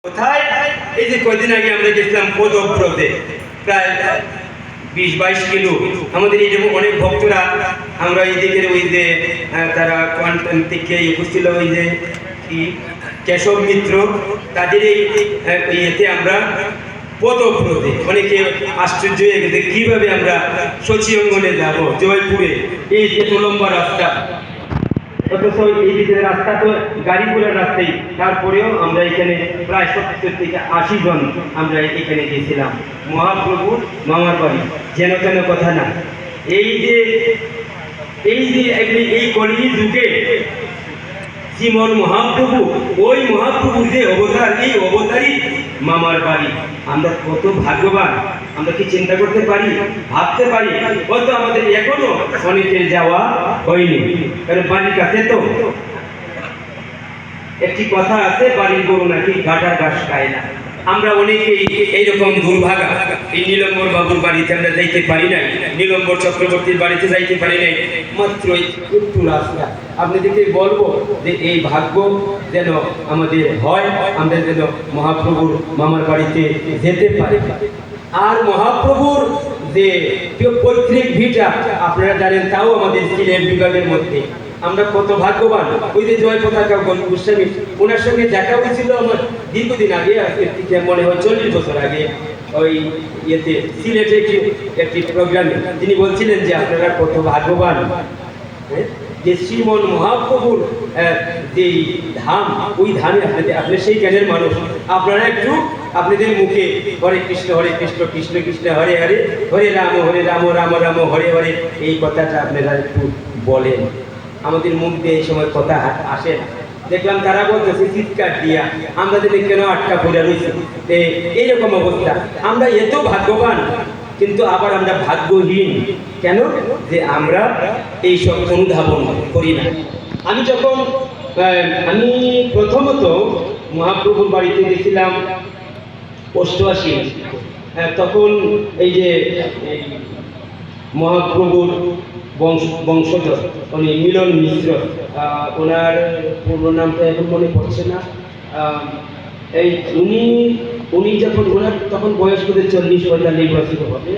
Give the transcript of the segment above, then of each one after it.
কোথায় এই যে কয়দিন আগে আমরা গেছিলাম পদব্রতে প্রায় 20-22 কিলো। আমাদের এই যে অনেক ভক্তরা আমরা এই দিকের ওই যে তারা কোয়ান্টাম থেকে উপস্থিত ওই যে কি কেশব মিত্র তাদের এই ইয়েতে আমরা পদব্রতে অনেকে আশ্চর্য হয়ে গেছে কিভাবে আমরা সচি অঙ্গনে যাব জয়পুরে এই যে লম্বা রাস্তা, অথচ এই দিকের রাস্তা তো গাড়িগুলোর রাস্তাই, তারপরেও আমরা এখানে প্রায় 70 থেকে 80 জন আমরা এখানে গেছিলাম মহাপ্রভুর মামার বাড়ি। যেন তেন কথা না, এই যে এই কলির যুগে শ্রীমন মহাপ্রভু, ওই মহাপ্রভুর যে অবতার, এই অবতারই মামার বাড়ি। আমরা কত ভাগ্যবান, আমরা কি চিন্তা করতে পারি, ভাবতে পারি? হয়তো আমাদের এখনো অনেকের যাওয়া হয়নি, কারণ বাড়ির কাছে তো একটি কথা আছে, বাড়ির গরু নাকি গাটার ঘাস খায় না। আমরা অনেকেই এইরকম দুর্ভাগা, এই নীলম্বর বাবুর বাড়িতে আমরা যাইতে পারি নাই, নীলম্বর চক্রবর্তীর বাড়িতে যাইতে পারি নাই, মাত্র একটু রাস্তা। আপনাদেরকে বলবো যে এই ভাগ্য যেন আমাদের হয়, আমরা যেন মহাপ্রভুর মামার বাড়িতে যেতে পারি। আর মহাপ্রভুর যে পৈতৃক ভিটা আপনারা জানেন, তাও আমাদের সিলেট বিভাগের মধ্যে। আমরা কত ভাগ্যবান, ওই যে জয় পতাকা গোস্বামী, ওনার সঙ্গে দেখা হয়েছিল আমার দীর্ঘদিন আগে, মনে হয় 40 বছর আগে, ওই ইয়েতে সিলেটে একটি প্রোগ্রামে তিনি বলছিলেন যে আপনারা কত ভাগ্যবান যে শ্রীমন মহাপ্রভুর যে ধাম, ওই ধামে আপনি সেই জ্ঞানের মানুষ। আপনারা একটু আপনাদের মুখে হরে কৃষ্ণ কৃষ্ণ কৃষ্ণ হরে হরে, হরে রাম রাম রাম হরে হরে, এই কথাটা আপনারা একটু বলেন। আমাদের মুখ দিয়ে এই সময় কথা আসে না। দেখলাম তারা বলতেছে চিৎকার দিয়া, আমরা যদি কেন আটকা পড়ে রয়েছি, এইরকম অবস্থা। আমরা এত ভাগ্যবান, কিন্তু আবার আমরা ভাগ্যহীন। কেন? যে আমরা এই সব অনুধাবন করি না। আমি প্রথমত মহাপ্রভুর বাড়িতে গেছিলাম 88, তখন এই যে মহাপ্রভুর বংশধর উনি মিলন মিশ্র, ওনার পূর্ণ নামটা এখন মনে পড়ছে না। এই উনি যখন ওনার তখন বয়স করে 40-45 বছর হবে,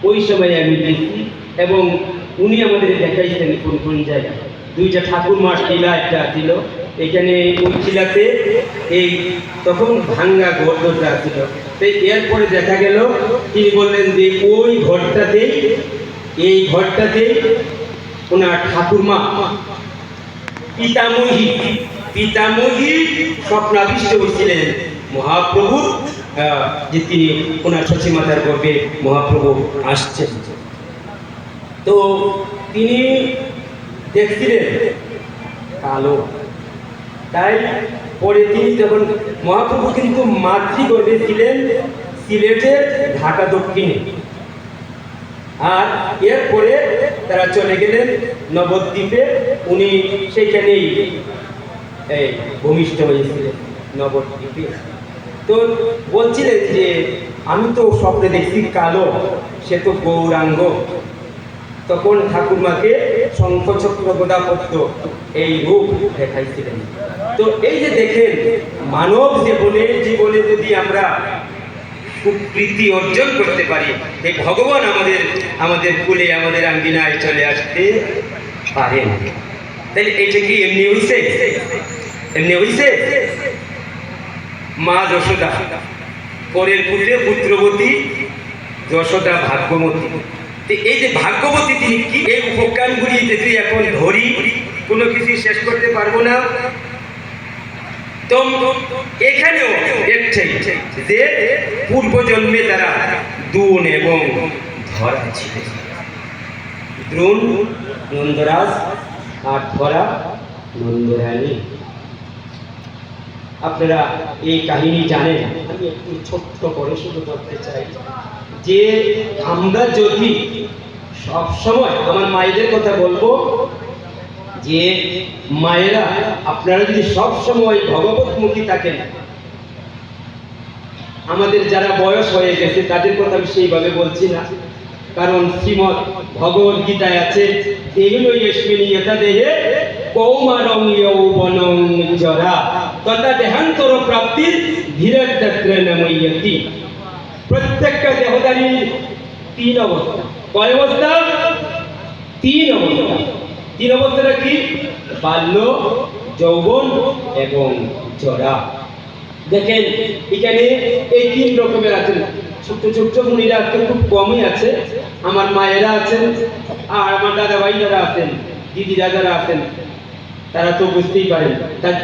ওই সময় আমি গেছি এবং উনি আমাদের দেখাইছেন কোন কোন জায়গা। দুইটা ঠাকুর মার টিলা একটা ছিল, এখানে ওই টিলাতে এই তখন ভাঙ্গা ঘর দরজা ছিল। তো এরপরে দেখা গেল তিনি বললেন যে ওই ঘরটাতেই, এই ঘরটাতেই ওনার ঠাকুরমা পিতামহী স্বপ্নাবিষ্ট হয়েছিলেন মহাপ্রভুর, যে তিনি ওনার শচী মাতার গর্ভে মহাপ্রভু আসছেন। তো তিনি দেখছিলেন কালো, তাই পরে তিনি যখন মহাপ্রভু কিন্তু মাতৃগর্ভে ছিলেন সিলেটের ঢাকা দক্ষিণে, আর এরপরে তারা চলে গেলেন নবদ্বীপে। উনি সেইখানেই ভূমিষ্ঠ হয়েছিলেন নবদ্বীপে। তো বলছিলেন যে আমি তো স্বপ্নে দেখছি কালো, সে তো গৌরাঙ্গ। তখন ঠাকুরমাকে শঙ্খচক্র গদাপদ্ম এই রূপ দেখাইছিলেন। তো এই যে দেখেন, মানব জীবনে যদি আমরা প্রীতি অর্জন করতে পারি, এই ভগবান আমাদের কুলে, আমাদের আঙ্গিনায় চলে আসতে পারেন। তাহলে এটা কি এমনি হইছে? মা যশোদা, পরের পুত্রে পুত্রবতী, যশোদা ভাগ্যবতী। এই যে ভাগ্যবতী, তিনি কি এই উপজ্ঞানগুলি যদি এখন ধরি, কোনো কিছু শেষ করতে পারবো না। তো এখানেও একটাই যে পূর্বজন্মে তারা দ্রোণ এবং ধরা ছিল। দ্রোণ নন্দরাজ আর ধরা নন্দরানী। আপনারা এই কাহিনী জানেন, আমি একটু ছোট্ট করে শুরু করতে চাই যে আমরা যদি সবসময়, আমার মায়েদের কথা বলবো, যে মায়েরা আপনারা যদি সবসময় ভগবতমুখী থাকেন, আমাদের যারা বয়স হয়ে গেছে তাদের কথা আমি সেইভাবে বলছি না, কারণ শ্রীমৎ ভগবদ গীতায় আছে দেহে কৌমারং যৌবনং জরা তথা দেহান্তর প্রাপ্তির ধীরের ক্ষেত্রে নাময়তি। প্রত্যেকটা দেহদারীর তিন অবস্থা। কয় অবস্থা? তিন অবস্থা। তিন অবস্থাটা কি? বাল্য, যৌবন এবং জরা। দেখেন এখানে এই তিন রকমের আছেন। ছোট্ট ছোট্ট মুনিরা আজকে খুব কমই আছে। আমার মায়েরা আছেন, আর আমার দাদা ভাই যারা আছেন, দিদি দাদারা আছেন, তারা তো বুঝতেই পারেন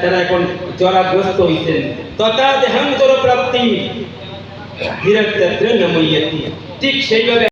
তারা এখন জরাগ্রস্ত হইছেন। তথা দেহান্তর প্রাপ্তি ধীরের ক্ষেত্রে নাময়তি। ঠিক সেইভাবে